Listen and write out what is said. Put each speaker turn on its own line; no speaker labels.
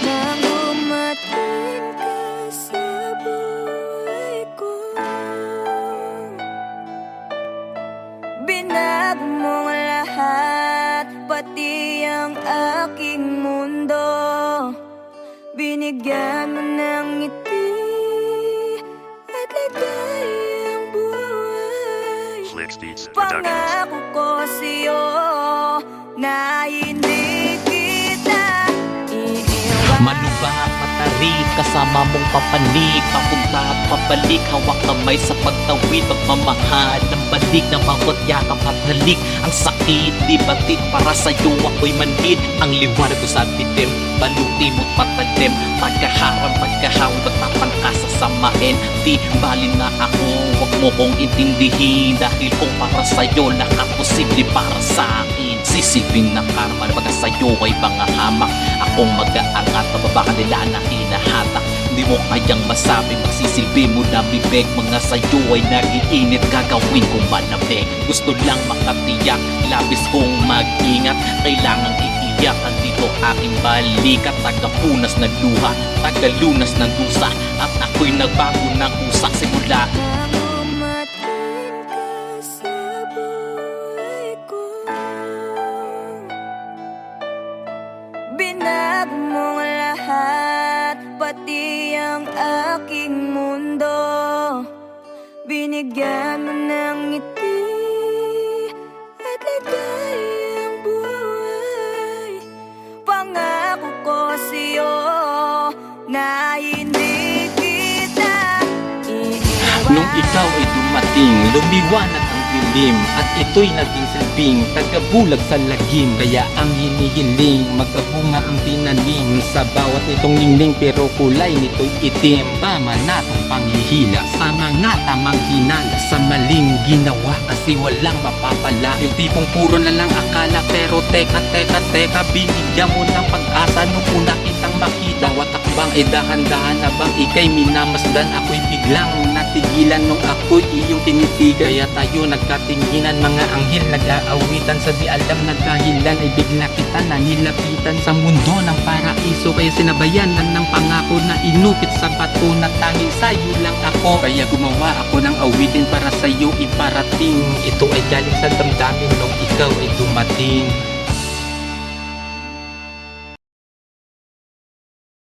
Nang dumating ka sa buhay ko, binago mo ang lahat, pati ang aking mundo. Binigyan mo ng ngiti at ligayang buhay. Pangako ko sa'yo na hindi kita iiwan.
Malubha, matarik, kasama mong papanik, papunta at pabalik, hawak kamay sa pagtawid, pagmamahal ng balik, ng bawat yakap at halik. Ang sakit, di batid, para sa'yo ako'y manhid. Ang liwanag ko sa dilim, baluti mo't patalim, pagkaharang, pagkahawid, pagtapan ka sa samain. Di bali na ako, wag mo kong intindihin, dahil kung para sa'yo, lahat posible para sa akin. Sisipin ng karma na pagka sa'yo ay mga hamak, akong mag-aangat, pababa ka nila na hinahatak. Hindi mo kayang masabi, magsisilbi mo na bibig. Mga sa'yo ay nagiinit, gagawin kong malamig. Gusto lang makatiyak, labis kong mag-ingat, kailangang iiyak. Dito aking balikat, tagapunas ng luha, tagalunas ng dusa, at ako'y nagbago ng usak simula.
Nang dumating ka sa buhay ko, binago mo ang lahat, pati ang aking mundo. Binigyan mo ng ngiti at ligayang buhay. Pangako ko sa'yo na hindi kita iiwan.
Nung ikaw ay dumating, lumiwanag ang dilim, at ito'y naging silbing tagabulag sa lagim. Kaya ang hinihiling, magkabunga ang tinanim sa bawat itong ningning, pero kulay nito'y itim. Tama na tong panghihila sa mga tamang hinala, sa maling ginawa, kasi walang mapapala. Yung tipong puro na lang akala, pero teka, binigyan mo ng pag-asa nung una kitang makita. Bawat takbang ay dahan-dahan na bang ika'y minamasdan, ako'y biglang natigilan nung ako'y iyong tinitigan. Kaya tayo nagkatinginan, mga anghel nag-aawitan, sa di alam na dahilan ay bigla kita na nilapitan sa mundo ng paraiso. Kaya sinabayanan ng pangako na inukit sa bato, na tanging sa'yo lang ako. Kaya gumawa ako ng awitin para sa'yo iparating. Ito ay galing sa damdamin nung ikaw ay dumating.